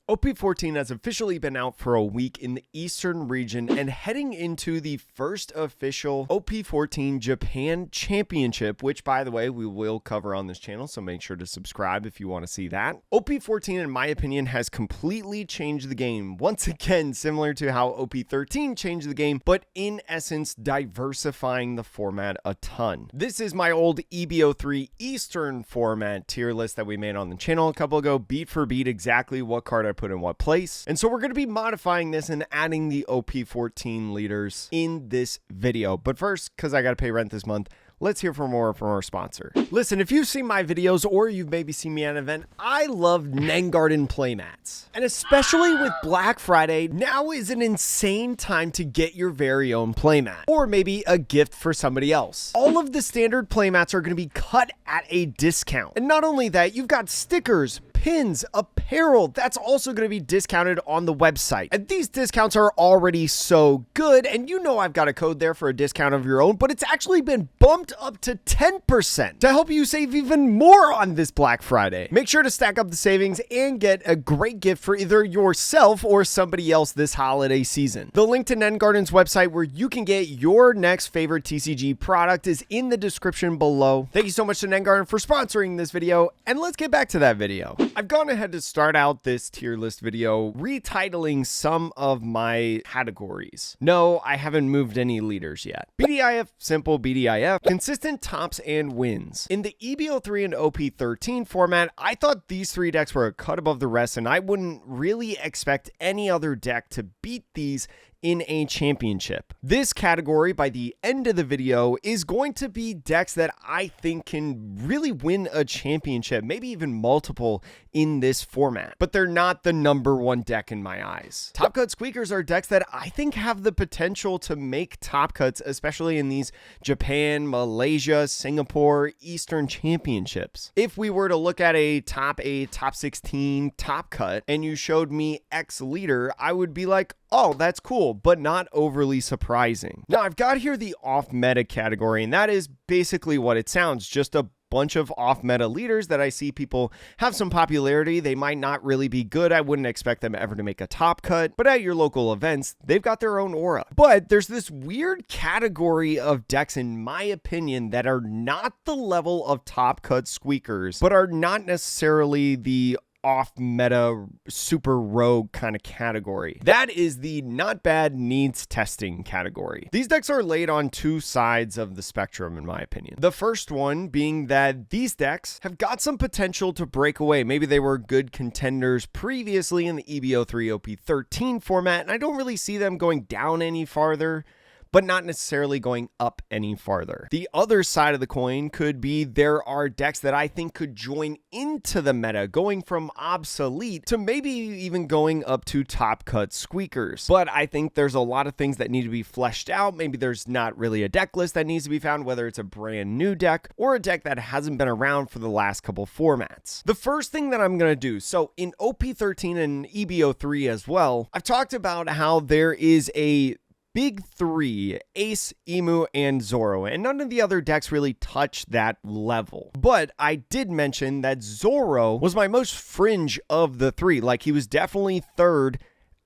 OP14 has officially been out for a week in the Eastern region and heading into the first official OP14 Japan Championship, which, by the way, we will cover on this channel, so make sure to subscribe if you want to see that. OP14, in my opinion, has completely changed the game. Once again, similar to how OP13 changed the game, but in essence, diversifying the format a ton. This is my old EBO3 Eastern format tier list that we made on the channel a couple ago, beat for beat, exactly what card I put in what place. And so we're going to be modifying this and adding the OP14 leaders in this video. But first, because I got to pay rent this month, let's hear from our sponsor. Listen, if you've seen my videos or you've maybe seen me at an event, I love Nengarden playmats. And especially with Black Friday, now is an insane time to get your very own playmat. Or maybe a gift for somebody else. All of the standard playmats are going to be cut at a discount. And not only that, you've got stickers, pins, apparel, that's also going to be discounted on the website. And these discounts are already so good, and you know I've got a code there for a discount of your own, but it's actually been bumped up to 10% to help you save even more on this Black Friday. Make sure to stack up the savings and get a great gift for either yourself or somebody else this holiday season. The link to Nengarden's website where you can get your next favorite TCG product is in the description below. Thank you so much to Nengarden for sponsoring this video, and let's get back to that video. I've gone ahead to start out this tier list video retitling some of my categories. No, I haven't moved any leaders yet. BDIF, simple BDIF, consistent tops and wins. In the EBO3 and OP13 format, I thought these three decks were a cut above the rest, and I wouldn't really expect any other deck to beat these in a championship. This category, by the end of the video, is going to be decks that I think can really win a championship, maybe even multiple in this format, but they're not the #1 deck in my eyes. Top Cut Squeakers are decks that I think have the potential to make top cuts, especially in these Japan, Malaysia, Singapore, Eastern championships. If we were to look at a top 16 top cut and you showed me X leader, I would be like, oh, that's cool, but not overly surprising. Now, I've got here the off-meta category, and that is basically what it sounds, just a bunch of off-meta leaders that I see people have some popularity. They might not really be good. I wouldn't expect them ever to make a top cut, but at your local events, they've got their own aura. But there's this weird category of decks, in my opinion, that are not the level of top cut squeakers, but are not necessarily the off-meta super rogue kind of category. That is the not bad needs testing category. These decks are laid on two sides of the spectrum, in my opinion. The first one being that these decks have got some potential to break away. Maybe they were good contenders previously in the EBO3 OP13 format, and I don't really see them going down any farther, but not necessarily going up any farther. The other side of the coin could be there are decks that I think could join into the meta, going from obsolete to maybe even going up to top cut squeakers. But I think there's a lot of things that need to be fleshed out. Maybe there's not really a deck list that needs to be found, whether it's a brand new deck or a deck that hasn't been around for the last couple formats. The first thing that I'm going to do, so in OP13 and EBO3 as well, I've talked about how there is a big three, Ace, Emu, and Zoro, and none of the other decks really touch that level. But I did mention that Zoro was my most fringe of the three. Like, he was definitely third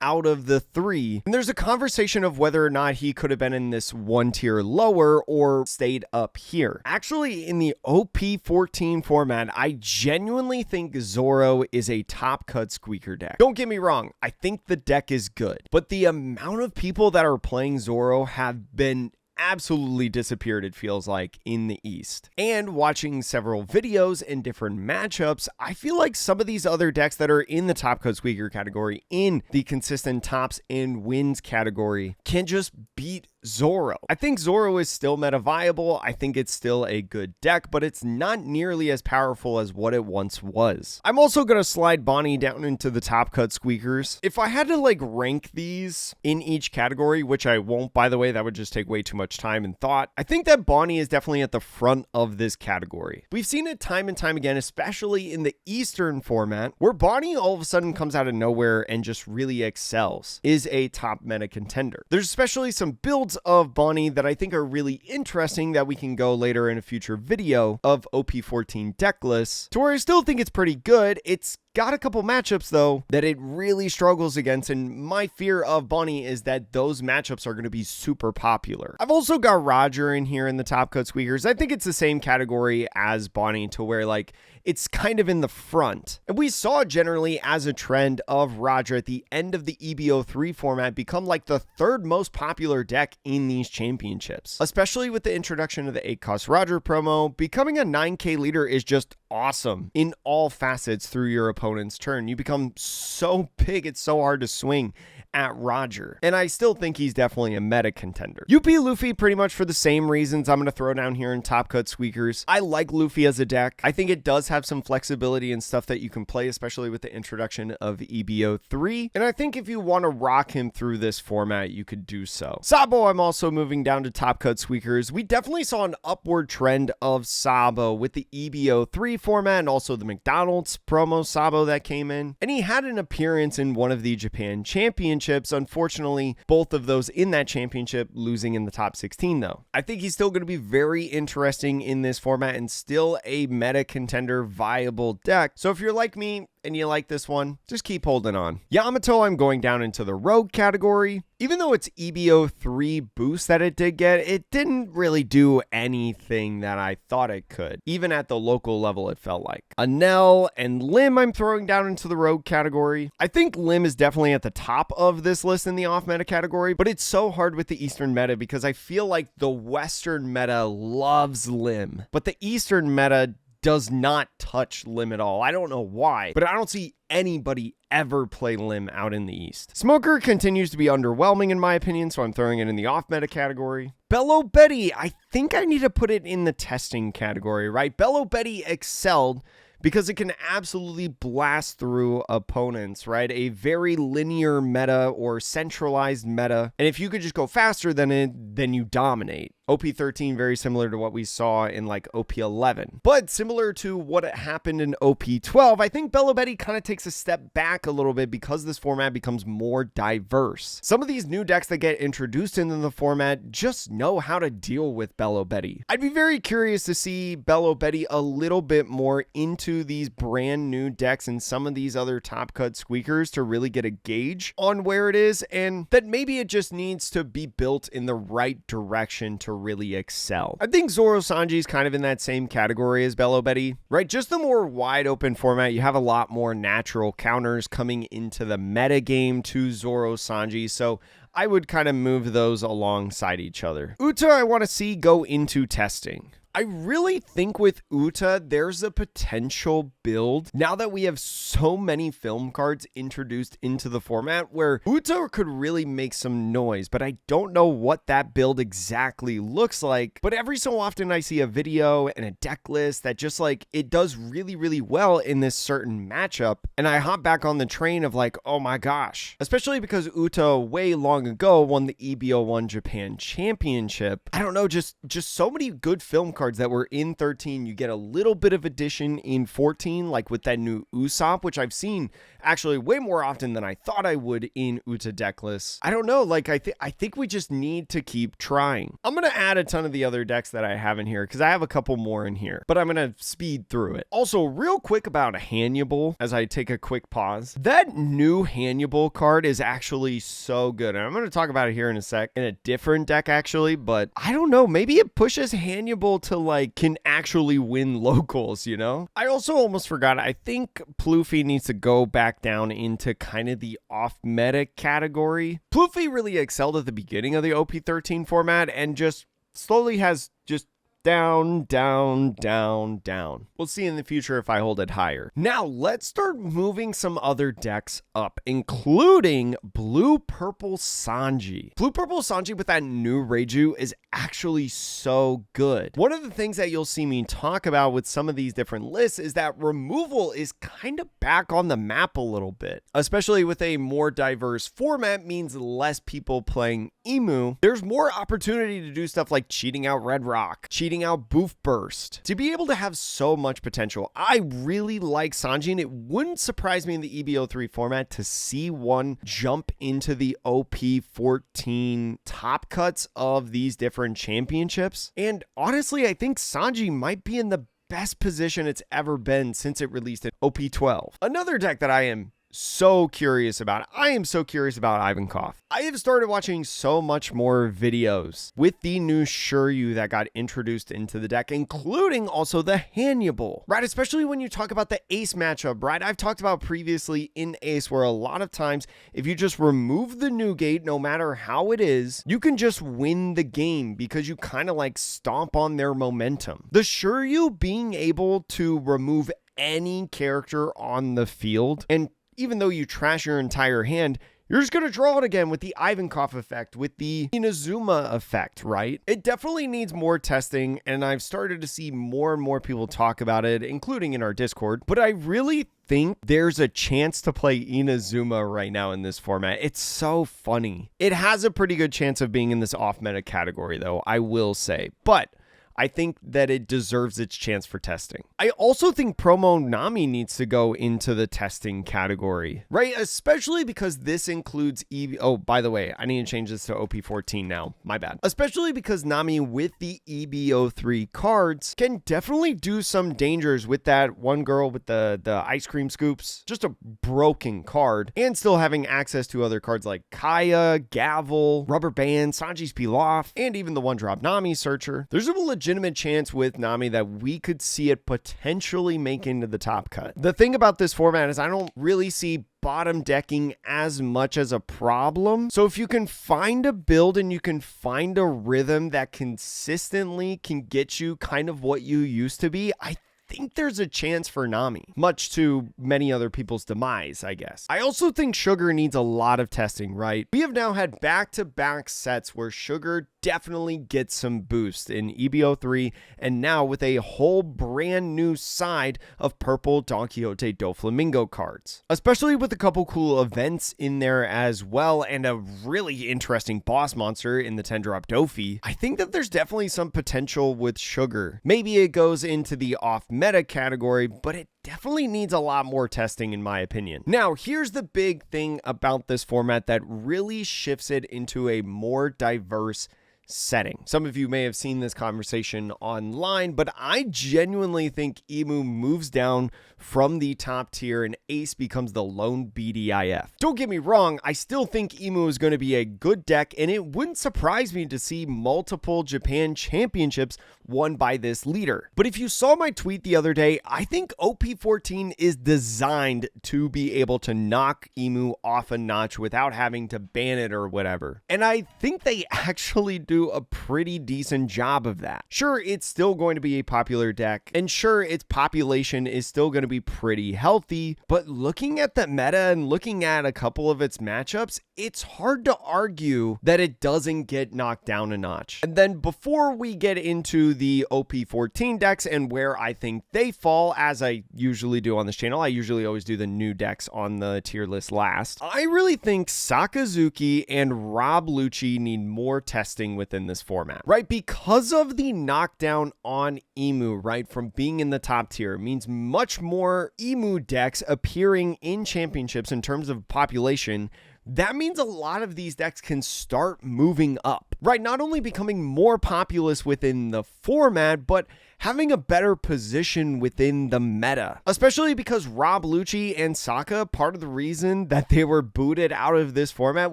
out of the three. And there's a conversation of whether or not he could have been in this one tier lower or stayed up here. Actually, in the OP14 format, I genuinely think Zoro is a top cut squeaker deck. Don't get me wrong, I think the deck is good, but the amount of people that are playing Zoro have been absolutely disappeared, it feels like, in the East. And watching several videos and different matchups, I feel like some of these other decks that are in the top cut squeaker category, in the consistent tops and wins category, can just beat Zoro. I think Zoro is still meta viable. I think it's still a good deck, but it's not nearly as powerful as what it once was. I'm also going to slide Bonnie down into the top cut squeakers. If I had to like rank these in each category, which I won't, by the way, that would just take way too much time and thought, I think that Bonnie is definitely at the front of this category. We've seen it time and time again, especially in the Eastern format, where Bonnie all of a sudden comes out of nowhere and just really excels, is a top meta contender. There's especially some builds of Bonnie that I think are really interesting that we can go later in a future video of OP14 deck lists, to where I still think it's pretty good. It's got a couple matchups, though, that it really struggles against, and my fear of Bunny is that those matchups are going to be super popular. I've also got Roger in here in the top cut squeakers. I think it's the same category as Bunny, to where, like, it's kind of in the front. And we saw generally as a trend of Roger at the end of the EBO3 format become like the third most popular deck in these championships. Especially with the introduction of the 8-cost Roger promo, becoming a 9k leader is just awesome in all facets through your opponent's turn. You become so big, it's so hard to swing at Roger. And I still think he's definitely a meta contender. UP Luffy, pretty much for the same reasons I'm going to throw down here in top cut squeakers. I like Luffy as a deck. I think it does have some flexibility and stuff that you can play, especially with the introduction of EBO3. And I think if you want to rock him through this format, you could do so. Sabo, I'm also moving down to top cut squeakers. We definitely saw an upward trend of Sabo with the EBO3 format and also the McDonald's promo Sabo that came in. And he had an appearance in one of the Japan Championships. Unfortunately, both of those in that championship losing in the top 16, though. I think he's still going to be very interesting in this format and still a meta contender viable deck. So if you're like me and you like this one, just keep holding on. Yamato, I'm going down into the rogue category. Even though it's EBO3 boost that it did get, it didn't really do anything that I thought it could. Even at the local level, it felt like. Anel and Lim, I'm throwing down into the rogue category. I think Lim is definitely at the top of this list in the off meta category, but it's so hard with the Eastern meta because I feel like the Western meta loves Lim, but the Eastern meta does not touch Lim at all. I don't know why, but I don't see anybody ever play Lim out in the East. Smoker continues to be underwhelming in my opinion, so I'm throwing it in the off meta category. Bello Betty, I think I need to put it in the testing category, right? Bello Betty excelled because it can absolutely blast through opponents, right? A very linear meta or centralized meta. And if you could just go faster than it, then you dominate. OP13, very similar to what we saw in like OP11. But similar to what happened in OP12, I think Bello Betty kind of takes a step back a little bit because this format becomes more diverse. Some of these new decks that get introduced into the format just know how to deal with Bello Betty. I'd be very curious to see Bello Betty a little bit more into these brand new decks and some of these other top cut squeakers to really get a gauge on where it is, and that maybe it just needs to be built in the right direction to really excel. I think Zoro Sanji is kind of in that same category as Bello Betty, right? Just the more wide open format, you have a lot more natural counters coming into the meta game to Zoro Sanji, so I would kind of move those alongside each other. Uta, I want to see go into testing. I really think with Uta, there's a potential build now that we have so many film cards introduced into the format where Uta could really make some noise, but I don't know what that build exactly looks like. But every so often I see a video and a deck list that just like, it does really, really well in this certain matchup. And I hop back on the train of like, oh my gosh, especially because Uta way long ago won the EBO1 Japan Championship. I don't know, just so many good film cards that were in 13. You get a little bit of addition in 14, like with that new Usopp, which I've seen actually way more often than I thought I would in Uta deck lists. I don't know, like I think we just need to keep trying. I'm gonna add a ton of the other decks that I have in here because I have a couple more in here, but I'm gonna speed through it. Also, real quick about Hannibal as I take a quick pause. That new Hannibal card is actually so good, and I'm gonna talk about it here in a sec in a different deck actually, but I don't know, maybe it pushes Hannibal to like can actually win locals, you know? I also almost forgot, I think Pluffy needs to go back down into kind of the off meta category. Pluffy really excelled at the beginning of the OP13 format and just slowly has just down, down, down, down. We'll see in the future if I hold it higher. Now, let's start moving some other decks up, including Blue Purple Sanji. Blue Purple Sanji with that new Reiju is actually so good. One of the things that you'll see me talk about with some of these different lists is that removal is kind of back on the map a little bit, especially with a more diverse format means less people playing Emu. There's more opportunity to do stuff like cheating out Red Rock, cheating out Boof Burst, to be able to have so much potential. I really like Sanji, and it wouldn't surprise me in the EBO3 format to see one jump into the OP14 top cuts of these different championships. And honestly, I think Sanji might be in the best position it's ever been since it released in OP12. Another deck that I am so curious about. I am so curious about Ivankov. I have started watching so much more videos with the new Shuryu that got introduced into the deck, including also the Hannibal, right? Especially when you talk about the Ace matchup, right? I've talked about previously in Ace where a lot of times if you just remove the new gate, no matter how it is, you can just win the game because you kind of like stomp on their momentum. The Shuryu being able to remove any character on the field, and even though you trash your entire hand, you're just going to draw it again with the Ivankov effect, with the Inazuma effect, right? It definitely needs more testing, and I've started to see more and more people talk about it, including in our Discord, but I really think there's a chance to play Inazuma right now in this format. It's so funny. It has a pretty good chance of being in this off-meta category, though, I will say, but I think that it deserves its chance for testing. I also think Promo Nami needs to go into the testing category, right? Especially because this includes oh, by the way, I need to change this to OP14 now. My bad. Especially because Nami with the EBO3 cards can definitely do some dangers with that one girl with the ice cream scoops. Just a broken card, and still having access to other cards like Kaya, Gavel, Rubber Band, Sanji's Pilaf, and even the one-drop Nami Searcher. There's a legitimate chance with Nami that we could see it potentially make into the top cut. The thing about this format is I don't really see bottom decking as much as a problem. So if you can find a build and you can find a rhythm that consistently can get you kind of what you used to be, I think there's a chance for Nami, much to many other people's demise, I guess. I also think Sugar needs a lot of testing, right? We have now had back-to-back sets where Sugar definitely gets some boost in EBO3, and now with a whole brand new side of purple Don Quixote Doflamingo cards, especially with a couple cool events in there as well, and a really interesting boss monster in the 10-drop Dofi. I think that there's definitely some potential with Sugar. Maybe it goes into the off-meta category, but it definitely needs a lot more testing in my opinion. Now, here's the big thing about this format that really shifts it into a more diverse setting. Some of you may have seen this conversation online, but I genuinely think Emu moves down from the top tier and Ace becomes the lone BDIF. Don't get me wrong, I still think Emu is going to be a good deck, and it wouldn't surprise me to see multiple Japan championships won by this leader. But if you saw my tweet the other day, I think OP14 is designed to be able to knock Emu off a notch without having to ban it or whatever. And I think they actually do a pretty decent job of that. Sure, it's still going to be a popular deck, and sure, its population is still going to be pretty healthy, but looking at the meta and looking at a couple of its matchups, it's hard to argue that it doesn't get knocked down a notch. And then before we get into the OP14 decks and where I think they fall, as I usually do on this channel, I usually always do the new decks on the tier list last. I really think Sakazuki and Rob Lucci need more testing within this format, right? Because of the knockdown on Emu, right, from being in the top tier means much more Emu decks appearing in championships in terms of population. That means a lot of these decks can start moving up, right? Not only becoming more populous within the format, but having a better position within the meta, especially because Rob Lucci and Saka, part of the reason that they were booted out of this format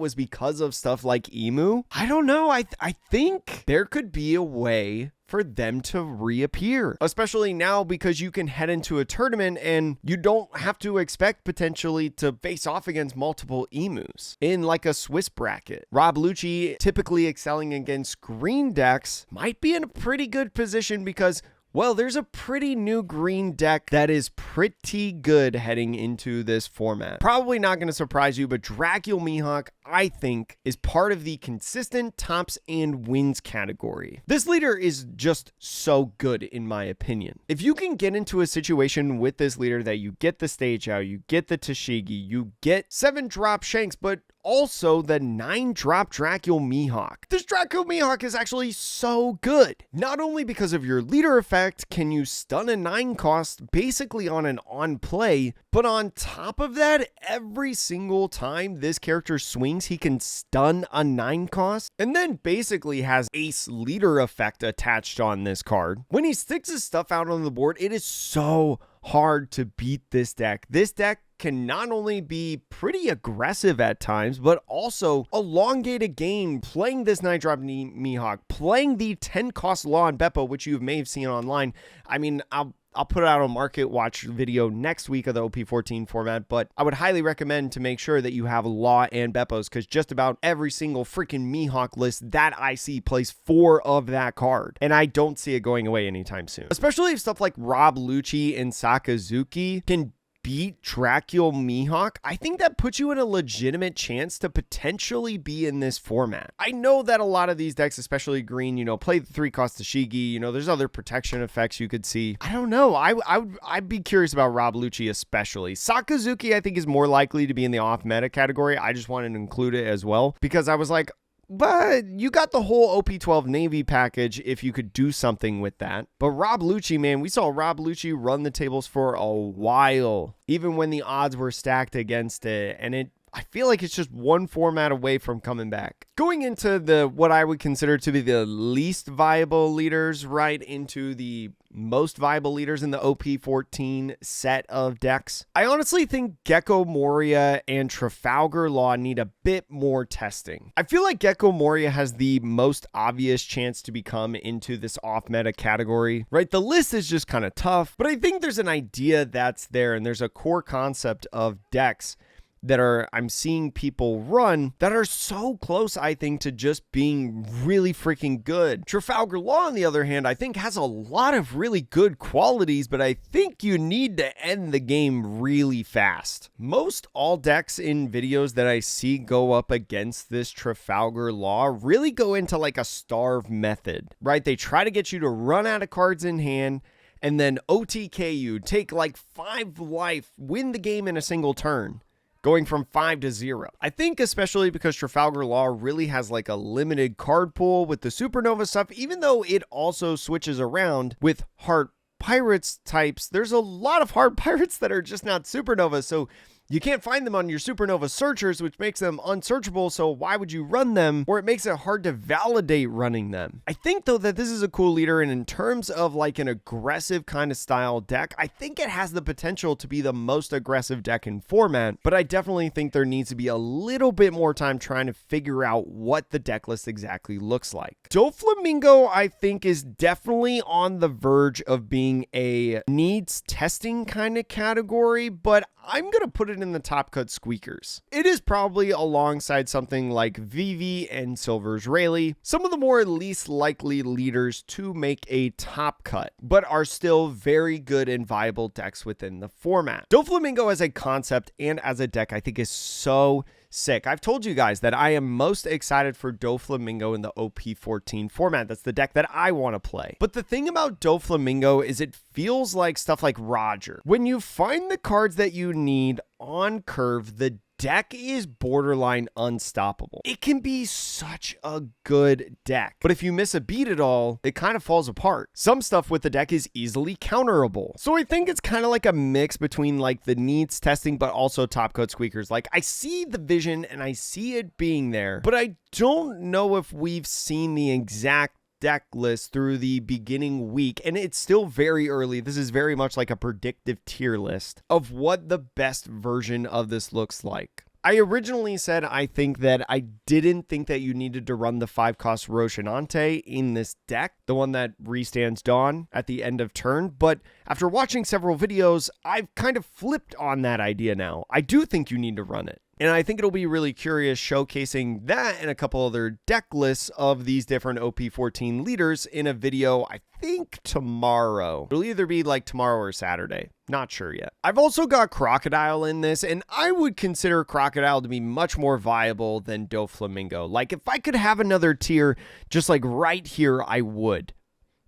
was because of stuff like Emu. I don't know. I think there could be a way for them to reappear, especially now because you can head into a tournament and you don't have to expect potentially to face off against multiple Emus in like a Swiss bracket. Rob Lucci, typically excelling against green decks, might be in a pretty good position because, well, there's a pretty new green deck that is pretty good heading into this format. Probably not going to surprise you, but Dracula Mihawk, I think, is part of the consistent tops and wins category. This leader is just so good in my opinion. If you can get into a situation with this leader that you get the stage out, you get the Tashigi, you get 7-drop Shanks, but also the 9-drop Dracul Mihawk. This Dracul Mihawk is actually so good. Not only because of your leader effect can you stun a 9 cost basically on an on play, but on top of that, every single time this character swings, he can stun a 9 cost, and then basically has ace leader effect attached on this card. When he sticks his stuff out on the board, it is so hard to beat this deck. This deck can not only be pretty aggressive at times, but also elongate a game playing this 9-drop Mihawk, playing the 10 cost Law and Beppo, which you may have seen online. I mean, I'll put out a market watch video next week of the OP14 format, but I would highly recommend to make sure that you have Law and Beppos, because just about every single freaking Mihawk list that I see plays 4 of that card, and I don't see it going away anytime soon. Especially if stuff like Rob Lucci and Sakazuki can beat Dracul Mihawk, I think that puts you in a legitimate chance to potentially be in this format. I know that a lot of these decks, especially green, play the 3-cost Tashigi, there's other protection effects you could see. I don't know. I'd be curious about Rob Lucci especially. Sakazuki, I think, is more likely to be in the off-meta category. I just wanted to include it as well, because I was like, but you got the whole OP12 Navy package if you could do something with that. But Rob Lucci, man, we saw Rob Lucci run the tables for a while, even when the odds were stacked against it. And I feel like it's just one format away from coming back. Going into what I would consider to be the least viable leaders, right into the most viable leaders in the OP14 set of decks, I honestly think Gecko Moria and Trafalgar Law need a bit more testing. I feel like Gecko Moria has the most obvious chance to become into this off-meta category, right? The list is just kind of tough, but I think there's an idea that's there, and there's a core concept of decks that I'm seeing people run that are so close, I think, to just being really freaking good. Trafalgar Law, on the other hand, I think has a lot of really good qualities, but I think you need to end the game really fast. Most all decks in videos that I see go up against this Trafalgar Law really go into like a starve method, right? They try to get you to run out of cards in hand, and then OTK you, take like 5 life, win the game in a single turn, going from 5 to 0. I think especially because Trafalgar Law really has like a limited card pool with the Supernova stuff, even though it also switches around with Heart Pirates types. There's a lot of Heart Pirates that are just not Supernova, so you can't find them on your Supernova searchers, which makes them unsearchable, so why would you run them? Or it makes it hard to validate running them. I think, though, that this is a cool leader, and in terms of like an aggressive kind of style deck, I think it has the potential to be the most aggressive deck in format, but I definitely think there needs to be a little bit more time trying to figure out what the deck list exactly looks like. Doflamingo, I think, is definitely on the verge of being a needs testing kind of category, but I'm going to put it in the top cut squeakers. It is probably alongside something like Vivi and Silver's Rayleigh, some of the more least likely leaders to make a top cut, but are still very good and viable decks within the format. Doflamingo as a concept and as a deck, I think, is so sick. I've told you guys that I am most excited for Doflamingo in the OP14 format. That's the deck that I want to play. But the thing about Doflamingo is it feels like stuff like Roger. When you find the cards that you need on curve, the deck is borderline unstoppable. It can be such a good deck, but if you miss a beat at all, it kind of falls apart. Some stuff with the deck is easily counterable. So I think it's kind of like a mix between like the needs testing, but also top cut squeakers. Like I see the vision and I see it being there, but I don't know if we've seen the exact deck list through the beginning week, and it's still very early. This is very much like a predictive tier list of what the best version of this looks like. I originally said I think that I didn't think that you needed to run the 5-cost Rocinante in this deck, the one that restands Dawn at the end of turn, but after watching several videos, I've kind of flipped on that idea now. I do think you need to run it. And I think it'll be really curious showcasing that and a couple other deck lists of these different OP14 leaders in a video, I think tomorrow. It'll either be like tomorrow or Saturday. Not sure yet. I've also got Crocodile in this, and I would consider Crocodile to be much more viable than Doflamingo. Like if I could have another tier just like right here, I would.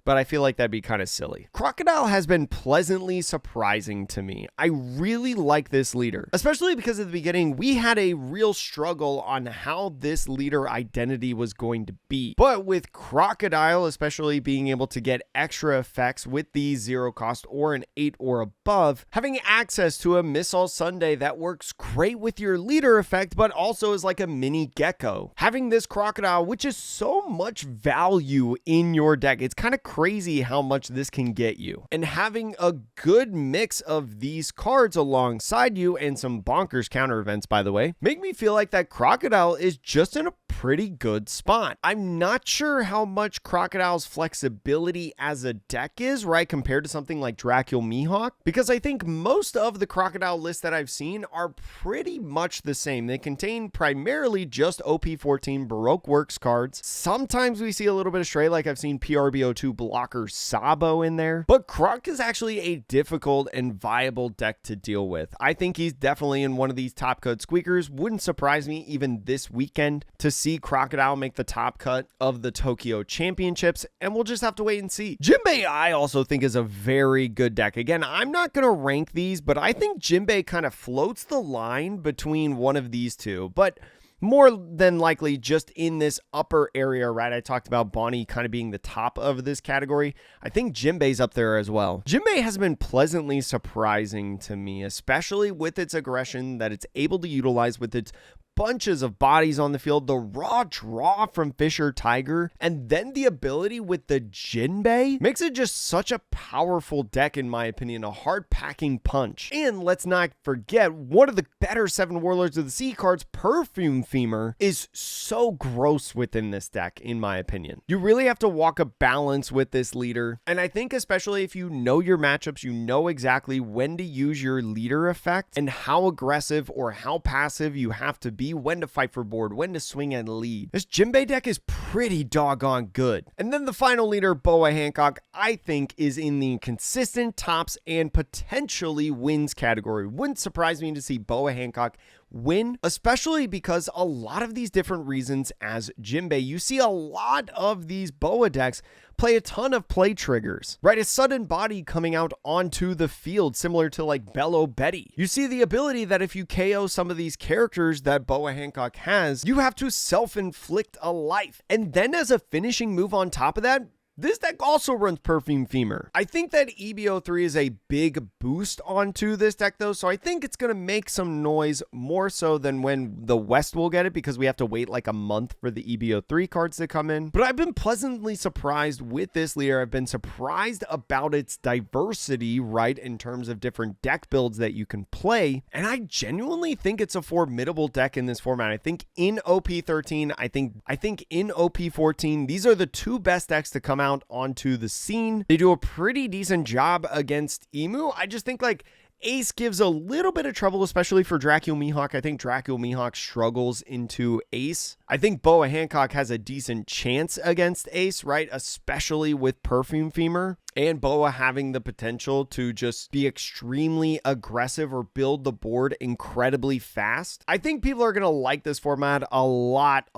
but I feel like that'd be kind of silly. Crocodile has been pleasantly surprising to me. I really like this leader, especially because at the beginning, we had a real struggle on how this leader identity was going to be. But with Crocodile, especially being able to get extra effects with the 0 cost or an 8 or above, having access to a Miss All Sunday that works great with your leader effect, but also is like a mini gecko. Having this Crocodile, which is so much value in your deck, it's kind of crazy how much this can get you. And having a good mix of these cards alongside you and some bonkers counter events, by the way, make me feel like that Crocodile is just in a pretty good spot. I'm not sure how much Crocodile's flexibility as a deck is, right, compared to something like Dracula Mihawk, because I think most of the Crocodile lists that I've seen are pretty much the same. They contain primarily just OP14 Baroque Works cards. Sometimes we see a little bit of stray, like I've seen PRBO2 blocker Sabo in there, but Croc is actually a difficult and viable deck to deal with. I think he's definitely in one of these top cut squeakers. Wouldn't surprise me even this weekend to see Crocodile make the top cut of the Tokyo Championships, and we'll just have to wait and see. Jimbe, I also think, is a very good deck. Again, I'm not going to rank these, but I think Jimbe kind of floats the line between one of these two, but more than likely just in this upper area, right? I talked about Bonnie kind of being the top of this category. I think Jimbe's up there as well. Jimbe has been pleasantly surprising to me, especially with its aggression that it's able to utilize with its bunches of bodies on the field, the raw draw from Fisher Tiger, and then the ability with the Jinbei makes it just such a powerful deck, in my opinion, a hard packing punch. And let's not forget, one of the better 7 Warlords of the Sea cards, Perfume Femur, is so gross within this deck, in my opinion. You really have to walk a balance with this leader, and I think especially if you know your matchups, you know exactly when to use your leader effect and how aggressive or how passive you have to be, when to fight for board, when to swing and lead. This Jimbe deck is pretty doggone good. And then the final leader, Boa Hancock, I think is in the consistent tops and potentially wins category. Wouldn't surprise me to see Boa Hancock win, especially because a lot of these different reasons as Jimbe, you see a lot of these Boa decks play a ton of play triggers, right? A sudden body coming out onto the field, similar to like Bello Betty. You see the ability that if you KO some of these characters that Boa Hancock has, you have to self-inflict a life. And then as a finishing move on top of that, this deck also runs Perfume Femur. I think that EBO3 is a big boost onto this deck though, so I think it's going to make some noise more so than when the West will get it, because we have to wait like a month for the EBO3 cards to come in. But I've been pleasantly surprised with this leader. I've been surprised about its diversity, right, in terms of different deck builds that you can play, and I genuinely think it's a formidable deck in this format. I think in OP13, I think in OP14, these are the two best decks to come out onto the scene. They do a pretty decent job against Emu. I just think like Ace gives a little bit of trouble, especially for Dracula Mihawk. I think Dracula Mihawk struggles into Ace. I think Boa Hancock has a decent chance against Ace, right? Especially with Perfume Femur. And Boa having the potential to just be extremely aggressive or build the board incredibly fast. I think people are going to like this format a lot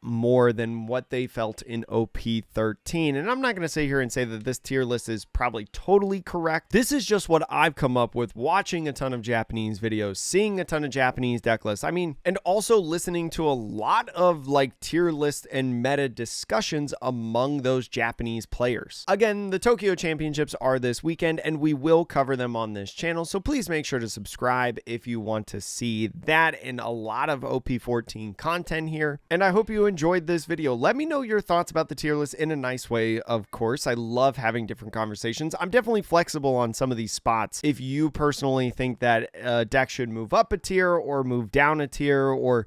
more than what they felt in OP13. And I'm not going to sit here and say that this tier list is probably totally correct. This is just what I've come up with watching a ton of Japanese videos, seeing a ton of Japanese deck lists. I mean, and also listening to a lot of like tier list and meta discussions among those Japanese players. Again, the Tokyo Championships are this weekend, and we will cover them on this channel, so please make sure to subscribe if you want to see that and a lot of OP14 content here. And I hope you enjoyed this video. Let me know your thoughts about the tier list in a nice way, of course. I love having different conversations. I'm definitely flexible on some of these spots. If you personally think that a deck should move up a tier or move down a tier or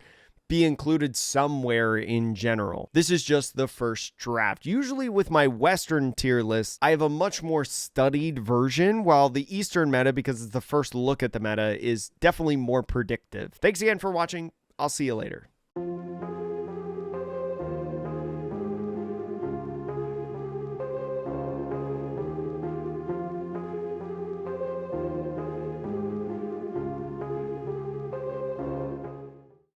be included somewhere in general. This is just the first draft. Usually with my Western tier list, I have a much more studied version, while the Eastern meta, because it's the first look at the meta, is definitely more predictive. Thanks again for watching. I'll see you later.